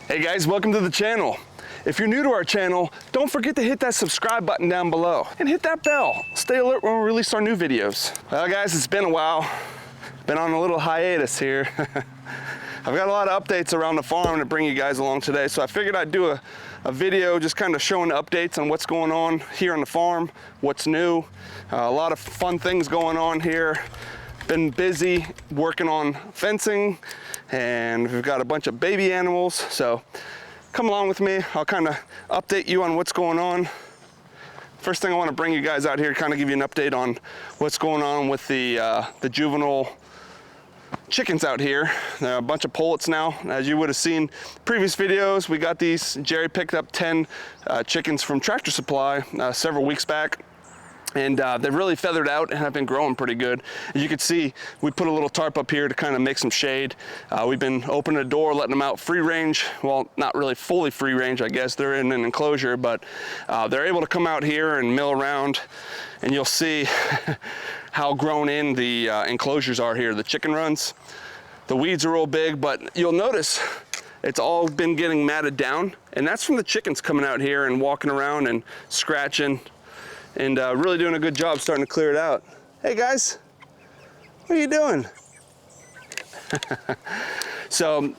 Hey guys, welcome to the channel. If you're new to our channel, don't forget to hit that subscribe button down below and hit that bell. Stay alert when we release our new videos. Well guys, it's been a while. Been on a little hiatus here. I've got a lot of updates around the farm to bring you guys along today, so I figured I'd do a video just kind of showing updates on what's going on here on the farm, what's new. A lot of fun things going on here. Been busy working on fencing, and we've got a bunch of baby animals, so come along with me. I'll kind of update you on what's going on. First thing I want to bring you guys out here, kind of give you an update on what's going on with the juvenile chickens out here. There are a bunch of pullets now. As you would have seen previous videos, we got these. Jerry picked up 10 chickens from Tractor Supply several weeks back. And they've really feathered out and have been growing pretty good. As you can see, we put a little tarp up here to kind of make some shade. We've been opening the door, letting them out free range. Well, not really fully free range, I guess. They're in an enclosure, but they're able to come out here and mill around, and you'll see how grown in the enclosures are here, the chicken runs. The weeds are real big, but you'll notice it's all been getting matted down, and that's from the chickens coming out here and walking around and scratching, and really doing a good job starting to clear it out. Hey guys, what are you doing? So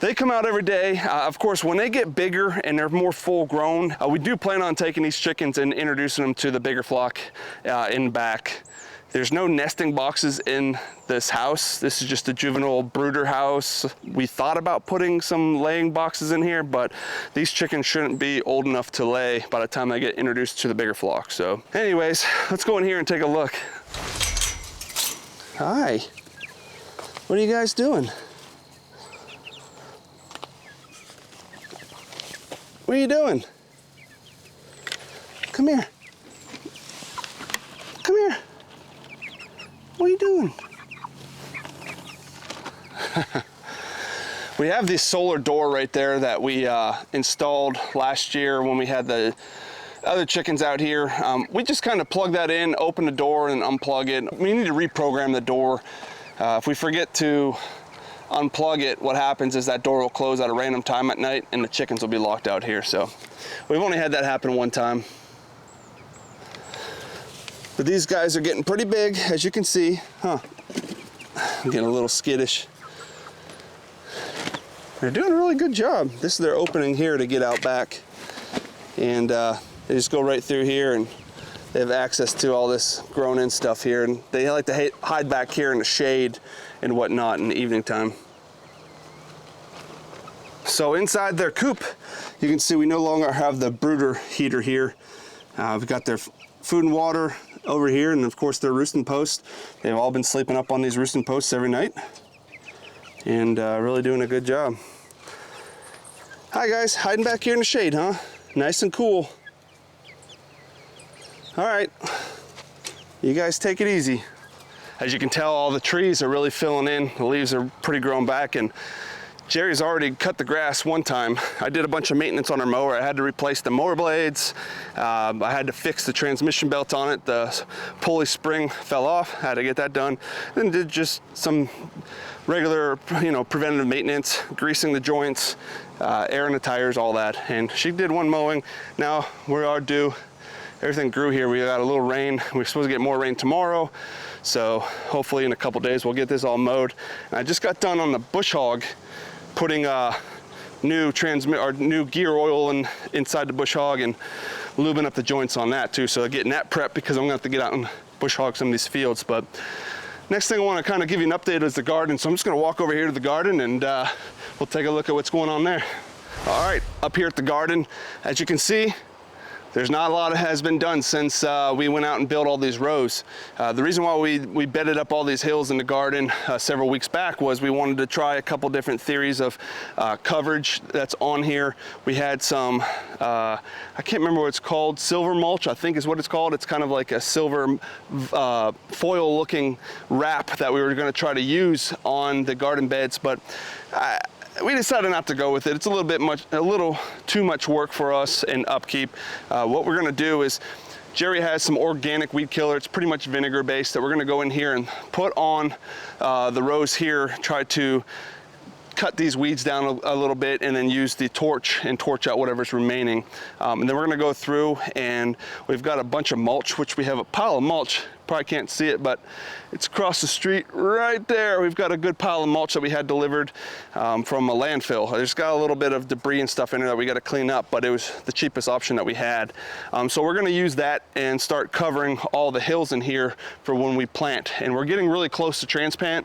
they come out every day. Of course, when they get bigger and they're more full grown, we do plan on taking these chickens and introducing them to the bigger flock in back. There's no nesting boxes in this house. This is just a juvenile brooder house. We thought about putting some laying boxes in here, but these chickens shouldn't be old enough to lay by the time they get introduced to the bigger flock. So anyways, let's go in here and take a look. Hi, what are you guys doing? What are you doing? Come here. Come here. What are you doing? We have this solar door right there that we installed last year when we had the other chickens out here. We just kind of plug that in, open the door and unplug it. We need to reprogram the door. If we forget to unplug it, what happens is that door will close at a random time at night and the chickens will be locked out here. So we've only had that happen one time. But these guys are getting pretty big, as you can see. I'm getting a little skittish. They're doing a really good job. This is their opening here to get out back. And they just go right through here, and they have access to all this grown in stuff here. And they like to hide back here in the shade and whatnot in the evening time. So inside their coop, you can see we no longer have the brooder heater here. We've got their food and water over here, and of course their roosting posts. They've all been sleeping up on these roosting posts every night, and really doing a good job. Hi guys, hiding back here in the shade, huh? Nice and cool. All right, you guys take it easy. As you can tell, all the trees are really filling in. The leaves are pretty grown back, and Jerry's already cut the grass one time. I did a bunch of maintenance on our mower. I had to replace the mower blades. I had to fix the transmission belt on it. The pulley spring fell off. I had to get that done. Then did just some regular, preventative maintenance, greasing the joints, airing the tires, all that. And she did one mowing. Now we are due. Everything grew here. We got a little rain. We're supposed to get more rain tomorrow. So hopefully in a couple days we'll get this all mowed. And I just got done on the bush hog, putting new gear oil inside the bush hog and lubing up the joints on that too. So getting that prep, because I'm gonna have to get out and bush hog some of these fields. But next thing I want to kind of give you an update is the garden. So I'm just gonna walk over here to the garden, and we'll take a look at what's going on there. All right, up here at the garden, as you can see, there's not a lot that has been done since we went out and built all these rows. The reason why we bedded up all these hills in the garden several weeks back was we wanted to try a couple different theories of coverage that's on here. We had some, I can't remember what it's called, silver mulch, I think is what it's called. It's kind of like a silver foil looking wrap that we were gonna try to use on the garden beds, but we decided not to go with it. It's a little too much work for us in upkeep. What we're gonna do is, Jerry has some organic weed killer. It's pretty much vinegar based that we're gonna go in here and put on the rows here, try to cut these weeds down a little bit and then use the torch and torch out whatever's remaining. And then we're gonna go through, and we've got a bunch of mulch, which we have a pile of mulch. Probably can't see it, but it's across the street right there. We've got a good pile of mulch that we had delivered from a landfill. There's got a little bit of debris and stuff in there that we got to clean up, but it was the cheapest option that we had. So we're going to use that and start covering all the hills in here for when we plant. And we're getting really close to transplant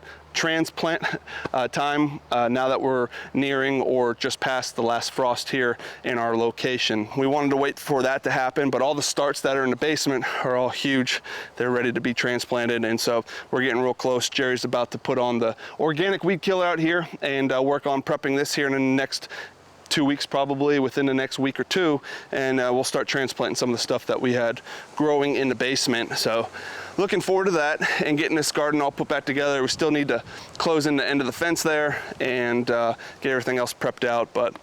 time now that we're nearing or just past the last frost here in our location. We wanted to wait for that to happen, but all the starts that are in the basement are all huge. They're ready to be transplanted, and so we're getting real close. Jerry's about to put on the organic weed killer out here and work on prepping this here in the next 2 weeks, probably within the next week or two, and we'll start transplanting some of the stuff that we had growing in the basement. So looking forward to that and getting this garden all put back together. We still need to close in the end of the fence there and get everything else prepped out, but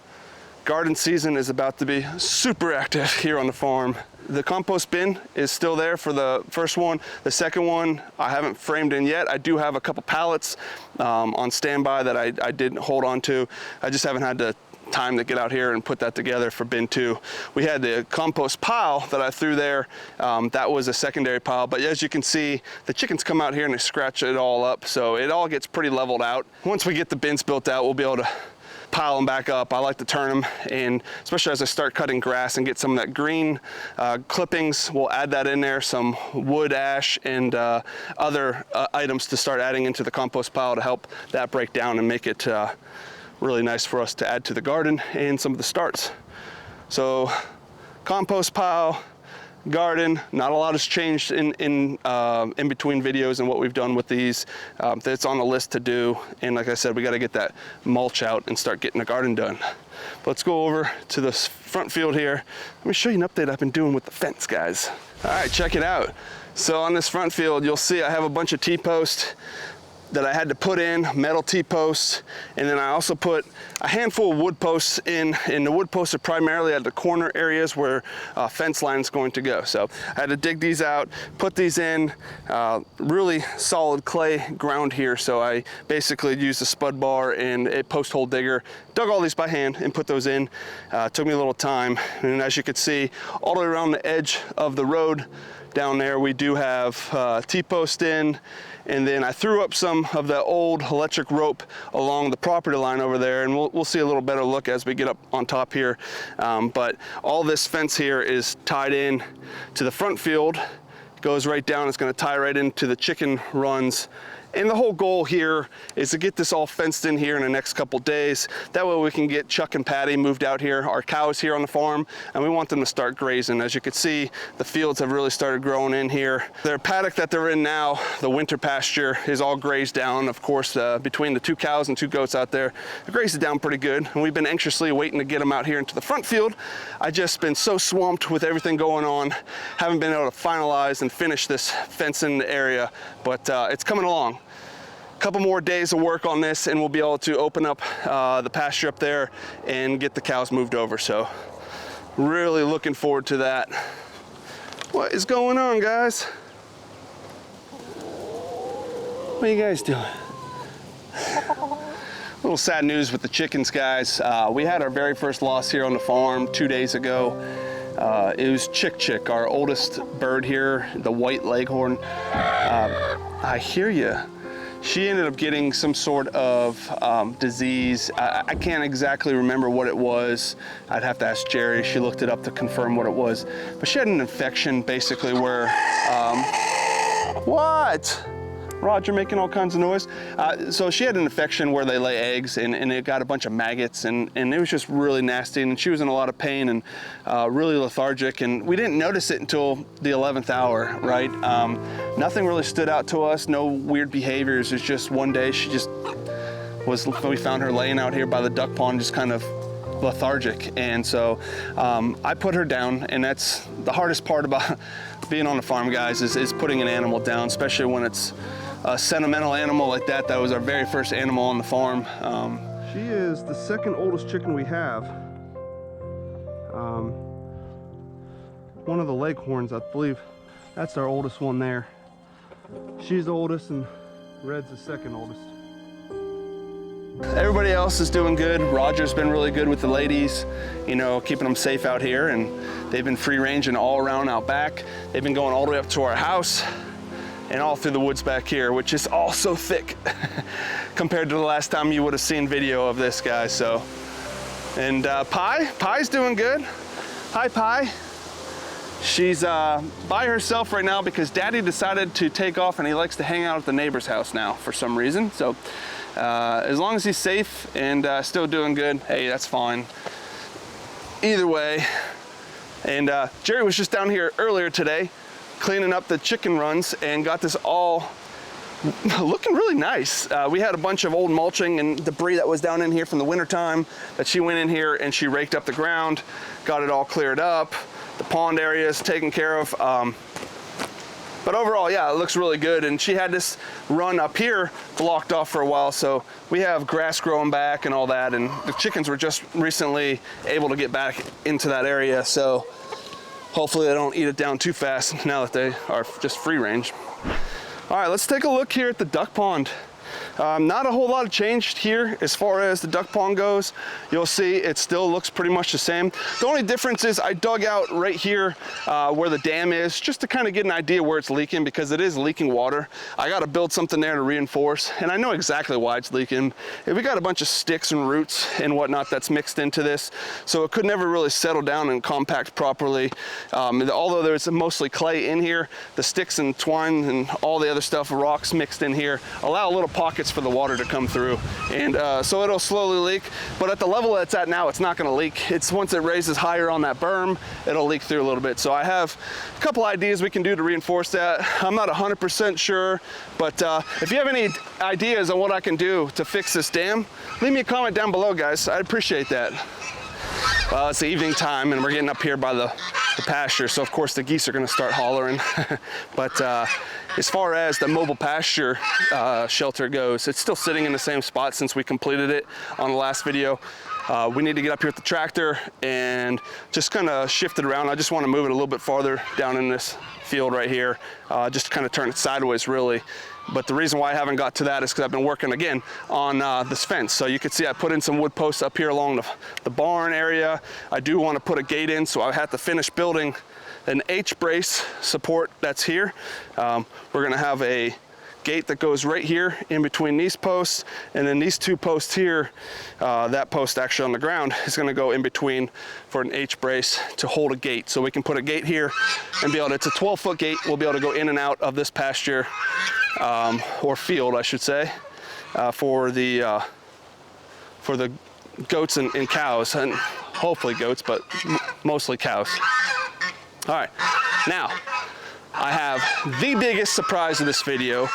garden season is about to be super active here on the farm. The compost bin is still there for the first one. The second one I haven't framed in yet. I do have a couple pallets on standby that I didn't hold on to. I just haven't had the time to get out here and put that together for bin 2. We had the compost pile that I threw there. That was a secondary pile, but as you can see, the chickens come out here and they scratch it all up, so it all gets pretty leveled out. Once we get the bins built out, we'll be able to pile them back up. I like to turn them, and especially as I start cutting grass and get some of that green clippings, we'll add that in there, some wood ash and other items to start adding into the compost pile to help that break down and make it really nice for us to add to the garden and some of the starts. So compost pile, garden, not a lot has changed in between videos and what we've done with these. That's on the list to do, and like I said, we got to get that mulch out and start getting the garden done. But let's go over to this front field here. Let me show you an update I've been doing with the fence, guys. All right, check it out. So on this front field, you'll see I have a bunch of T-posts that I had to put in, metal T-posts, and then I also put a handful of wood posts in, and the wood posts are primarily at the corner areas where fence line is going to go. So I had to dig these out, put these in, really solid clay ground here, so I basically used a spud bar and a post hole digger, dug all these by hand and put those in. Took me a little time, and as you can see, all the way around the edge of the road down there, we do have T-post in, and then I threw up some of the old electric rope along the property line over there, and we'll see a little better look as we get up on top here. But all this fence here is tied in to the front field. It goes right down, it's gonna tie right into the chicken runs. And the whole goal here is to get this all fenced in here in the next couple days. That way we can get Chuck and Patty moved out here, our cows here on the farm, and we want them to start grazing. As you can see, the fields have really started growing in here. Their paddock that they're in now, the winter pasture, is all grazed down. Of course, between the 2 cows and 2 goats out there, it grazed down pretty good. And we've been anxiously waiting to get them out here into the front field. I just been so swamped with everything going on, haven't been able to finalize and finish this fencing area, but it's coming along. Couple more days of work on this and we'll be able to open up the pasture up there and get the cows moved over. So really looking forward to that. What is going on, guys? What are you guys doing? A little sad news with the chickens, guys. We had our very first loss here on the farm 2 days ago. It was Chick, our oldest bird here, the white leghorn. I hear you. She ended up getting some sort of disease. I can't exactly remember what it was. I'd have to ask Jerry. She looked it up to confirm what it was. But she had an infection basically where, what? Roger making all kinds of noise. So she had an infection where they lay eggs and it got a bunch of maggots and it was just really nasty, and she was in a lot of pain and really lethargic, and we didn't notice it until the 11th hour, right? Nothing really stood out to us, no weird behaviors. It's just one day she just we found her laying out here by the duck pond just kind of lethargic, and so I put her down, and that's the hardest part about being on the farm, guys, is putting an animal down, especially when it's a sentimental animal like that. That was our very first animal on the farm. She is the second oldest chicken we have. One of the leghorns, I believe, that's our oldest one there. She's the oldest and Red's the second oldest. Everybody else is doing good. Roger's been really good with the ladies, you know, keeping them safe out here, and they've been free ranging all around out back. They've been going all the way up to our house and all through the woods back here, which is all so thick compared to the last time you would have seen video of this, guys. So, and Pie's doing good. Hi, Pie. She's by herself right now because Daddy decided to take off and he likes to hang out at the neighbor's house now for some reason. So as long as he's safe and still doing good, hey, that's fine. Either way. And Jerry was just down here earlier today cleaning up the chicken runs and got this all looking really nice. We had a bunch of old mulching and debris that was down in here from the winter time that she went in here and she raked up the ground, got it all cleared up. The pond area is taken care of. But overall, yeah, it looks really good. And she had this run up here blocked off for a while, so we have grass growing back and all that. And the chickens were just recently able to get back into that area, so hopefully they don't eat it down too fast now that they are just free range. All right, let's take a look here at the duck pond. Not a whole lot of change here as far as the duck pond goes. You'll see it still looks pretty much the same. The only difference is I dug out right here where the dam is, just to kind of get an idea where it's leaking, because it is leaking water. I got to build something there to reinforce, and I know exactly why it's leaking. We got a bunch of sticks and roots and whatnot that's mixed into this, so it could never really settle down and compact properly. Although there's mostly clay in here, the sticks and twine and all the other stuff, rocks mixed in here, allow little pockets for the water to come through, and so it'll slowly leak. But at the level that it's at now, it's not going to leak. It's once it raises higher on that berm, it'll leak through a little bit. So I have a couple ideas we can do to reinforce that. I'm not 100% sure, but if you have any ideas on what I can do to fix this dam, leave me a comment down below, guys. I'd appreciate that. Well, it's the evening time and we're getting up here by the pasture, so of course the geese are going to start hollering. But as far as the mobile pasture shelter goes, it's still sitting in the same spot since we completed it on the last video. We need to get up here with the tractor and just kind of shift it around. I just want to move it a little bit farther down in this field right here, just to kind of turn it sideways really. But the reason why I haven't got to that is because I've been working again on this fence. So you can see I put in some wood posts up here along the barn area. I do want to put a gate in, so I have to finish building an H-brace support that's here. We're going to have a gate that goes right here in between these posts, and then these two posts here, that post actually on the ground is going to go in between for an H-brace to hold a gate. So we can put a gate here and be able to, it's a 12-foot gate, we'll be able to go in and out of this pasture or field, I should say, for the goats and cows, and hopefully goats, but mostly cows. All right, now I have the biggest surprise of this video.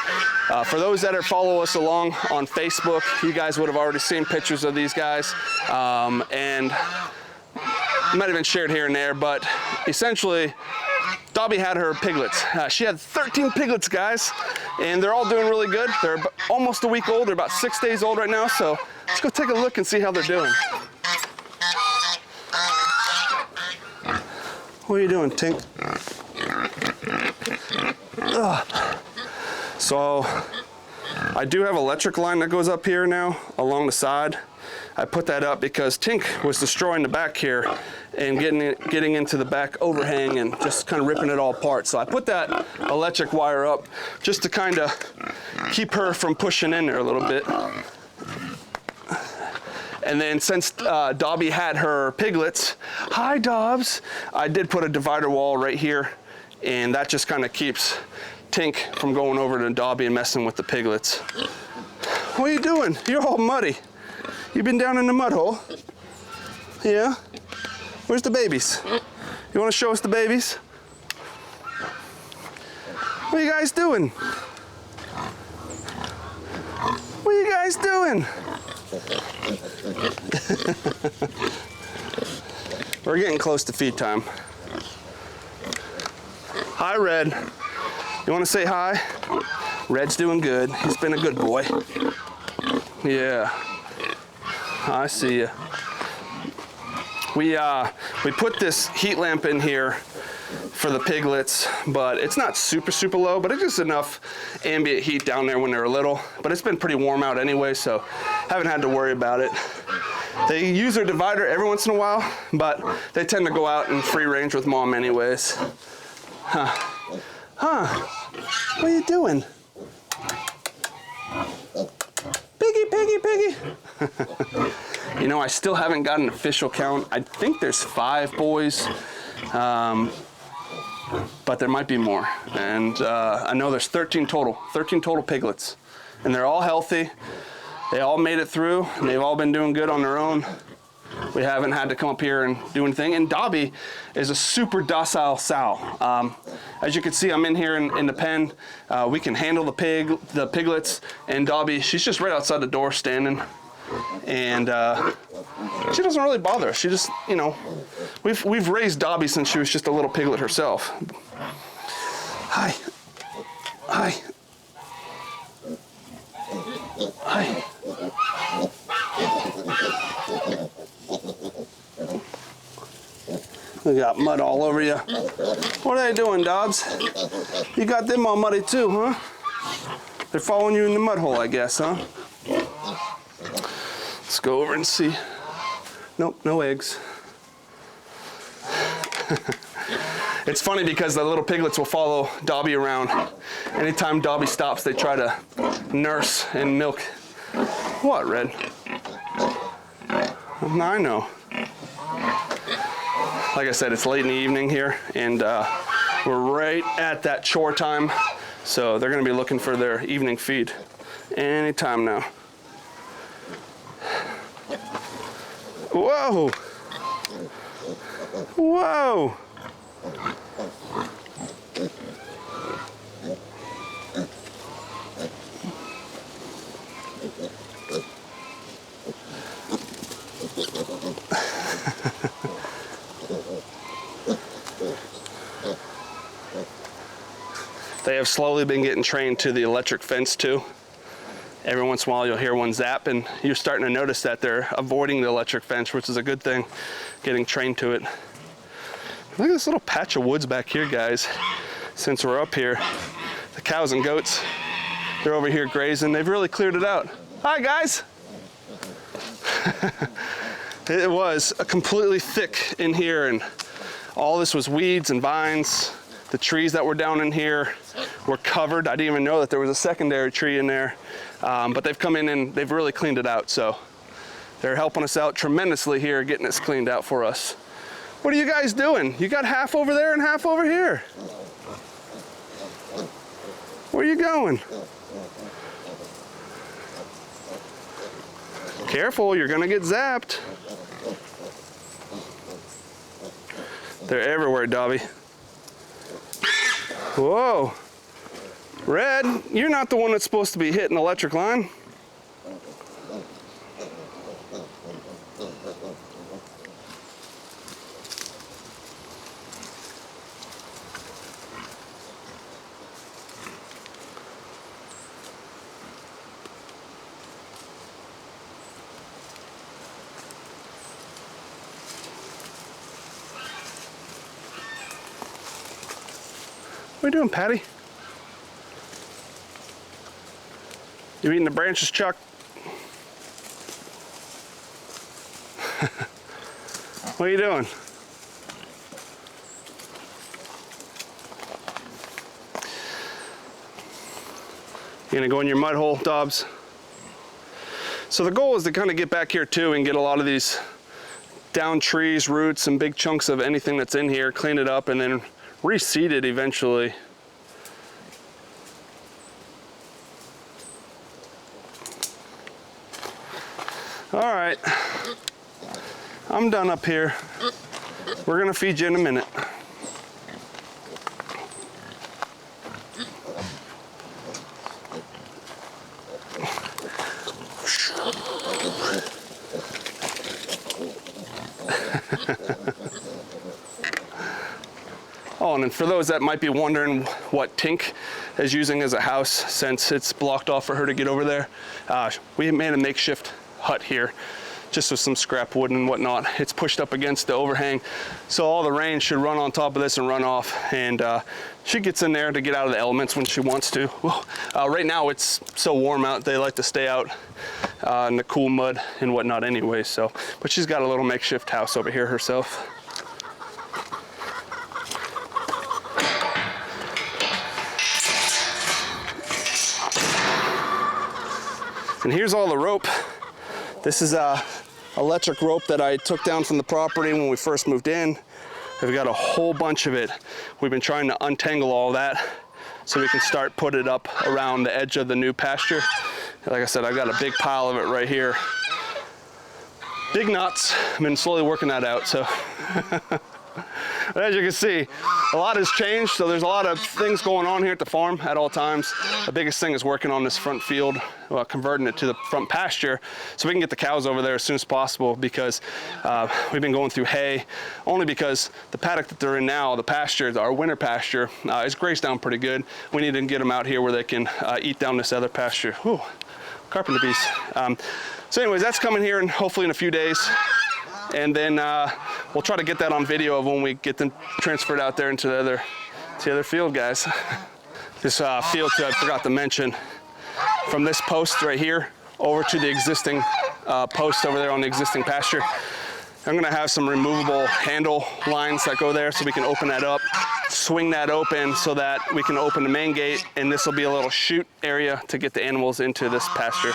For those that follow us along on Facebook, you guys would have already seen pictures of these guys, and might have been shared here and there, but essentially Dobby had her piglets. She had 13 piglets, guys, and they're all doing really good. They're almost a week old. They're about 6 days old right now, so let's go take a look and see how they're doing. What are you doing, Tink? Ugh. So I do have electric line that goes up here now along the side. I put that up because Tink was destroying the back here and getting into the back overhang and just kind of ripping it all apart. So I put that electric wire up just to kind of keep her from pushing in there a little bit. And then since Dobby had her piglets, hi Dobbs, I did put a divider wall right here, and that just kind of keeps Tink from going over to Dobby and messing with the piglets. What are you doing? You're all muddy. You been down in the mud hole? Yeah? Where's the babies? You want to show us the babies? What are you guys doing? What are you guys doing? We're getting close to feed time. Hi, Red. You want to say hi? Red's doing good. He's been a good boy. Yeah. I see you. We put this heat lamp in here for the piglets, but it's not super low, but it's just enough ambient heat down there when they're little. But it's been pretty warm out anyway, so haven't had to worry about it. They use their divider every once in a while, but they tend to go out in free range with mom anyways. What are you doing? Piggy. You know, I still haven't got an official count. I think there's 5 boys, but there might be more. And I know there's 13 total piglets. And they're all healthy. They all made it through, and they've all been doing good on their own. We haven't had to come up here and do anything. And Dobby is a super docile sow. As you can see, I'm in here in the pen. We can handle the piglets, and Dobby, she's just right outside the door standing. And she doesn't really bother us. She just, you know, we've raised Dobby since she was just a little piglet herself. Hi. We got mud all over you. What are they doing, Dobbs? You got them all muddy too, huh? They're following you in the mud hole, I guess, huh? Let's go over and see. Nope, no eggs. It's funny because the little piglets will follow Dobby around. Anytime Dobby stops, they try to nurse and milk. What, Red? I know. Like I said, it's late in the evening here, and we're right at that chore time, so they're going to be looking for their evening feed anytime now. Whoa! Whoa! They have slowly been getting trained to the electric fence too. Every once in a while you'll hear one zap, and you're starting to notice that they're avoiding the electric fence, which is a good thing, getting trained to it. Look at this little patch of woods back here, guys. Since we're up here, the cows and goats, they're over here grazing. They've really cleared it out. Hi, guys. It was completely thick in here, and all this was weeds and vines. The trees that were down in here were covered. I didn't even know that there was a secondary tree in there, but they've come in and they've really cleaned it out. So they're helping us out tremendously here, getting this cleaned out for us. What are you guys doing? You got half over there and half over here. Where are you going? Careful, you're gonna get zapped. They're everywhere, Dobby. Whoa. Red, you're not the one that's supposed to be hitting the electric line. What are you doing, Patty? You eating the branches, Chuck? What are you doing? You gonna go in your mud hole, Dobbs? So the goal is to kind of get back here too and get a lot of these down trees, roots, and big chunks of anything that's in here, clean it up, and then reseed it eventually. All right, I'm done up here. We're gonna feed you in a minute. Oh, and then for those that might be wondering what Tink is using as a house, since it's blocked off for her to get over there, we made a makeshift hut here, just with some scrap wood and whatnot. It's pushed up against the overhang, so all the rain should run on top of this and run off, and she gets in there to get out of the elements when she wants to. Right now it's so warm out, they like to stay out in the cool mud and whatnot anyway. So, but she's got a little makeshift house over here herself. And here's all the rope. This is electric rope that I took down from the property when we first moved in. We've got a whole bunch of it. We've been trying to untangle all that so we can start putting it up around the edge of the new pasture. Like I said, I've got a big pile of it right here. Big knots. I've been slowly working that out, so. But as you can see, a lot has changed, so there's a lot of things going on here at the farm at all times. The biggest thing is working on this front field, converting it to the front pasture so we can get the cows over there as soon as possible, because we've been going through hay, only because the paddock that they're in now, the pasture, our winter pasture, is grazed down pretty good. We need to get them out here where they can eat down this other pasture. Whew, carpenter bees. So anyways, that's coming here and hopefully in a few days. And then we'll try to get that on video of when we get them transferred out there into the other field, guys. This field, too, I forgot to mention, from this post right here over to the existing post over there on the existing pasture, I'm gonna have some removable handle lines that go there so we can open that up, swing that open so that we can open the main gate, and this will be a little chute area to get the animals into this pasture.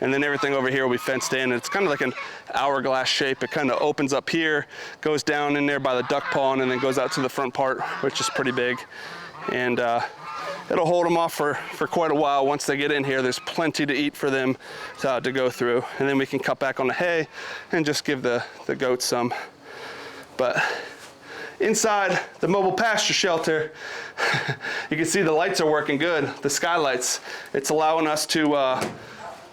And then everything over here will be fenced in. It's kind of like an hourglass shape. It kind of opens up here, goes down in there by the duck pond, and then goes out to the front part, which is pretty big. And it'll hold them off for quite a while. Once they get in here, there's plenty to eat for them to go through. And then we can cut back on the hay and just give the goats some. But inside the mobile pasture shelter, you can see the lights are working good, the skylights. It's allowing us to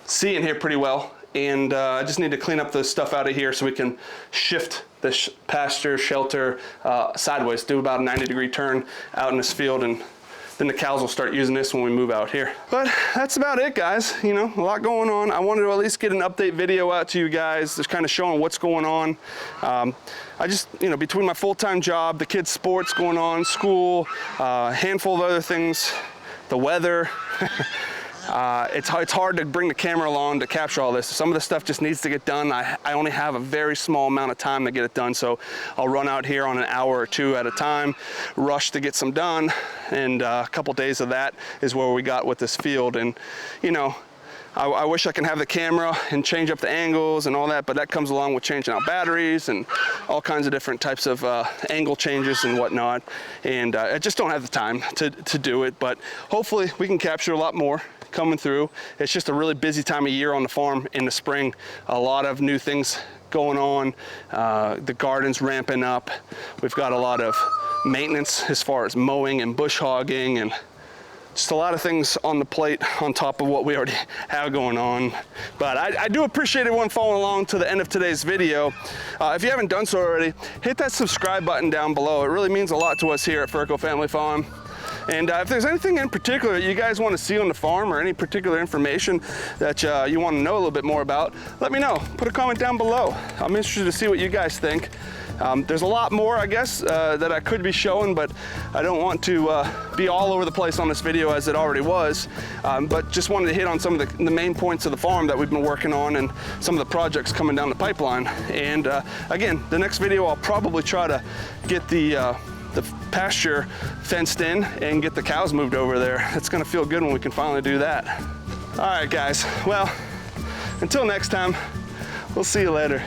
see in here pretty well, and I just need to clean up the stuff out of here so we can shift the pasture shelter sideways, do about a 90-degree turn out in this field, and then the cows will start using this when we move out here. But that's about it, guys. You know, a lot going on. I wanted to at least get an update video out to you guys, just kind of showing what's going on. I just, you know, between my full-time job, the kids' sports going on, school, a handful of other things, the weather, it's hard to bring the camera along to capture all this. Some of the stuff just needs to get done. I only have a very small amount of time to get it done, so I'll run out here on an hour or two at a time, rush to get some done, and a couple days of that is where we got with this field. And you know, I wish I can have the camera and change up the angles and all that, but that comes along with changing out batteries and all kinds of different types of angle changes and whatnot. And I just don't have the time to do it, but hopefully we can capture a lot more coming through. It's just a really busy time of year on the farm in the spring. A lot of new things going on. The garden's ramping up. We've got a lot of maintenance as far as mowing and bush hogging, and just a lot of things on the plate on top of what we already have going on. But I do appreciate everyone following along to the end of today's video. If you haven't done so already, hit that subscribe button down below. It really means a lot to us here at Ferko Family Farm. And if there's anything in particular you guys want to see on the farm, or any particular information that you want to know a little bit more about, let me know. Put a comment down below. I'm interested to see what you guys think. There's a lot more, I guess, that I could be showing, but I don't want to be all over the place on this video as it already was. But just wanted to hit on some of the main points of the farm that we've been working on and some of the projects coming down the pipeline. And again, the next video I'll probably try to get the pasture fenced in and get the cows moved over there. It's gonna feel good when we can finally do that. All right, guys. Well, until next time, we'll see you later.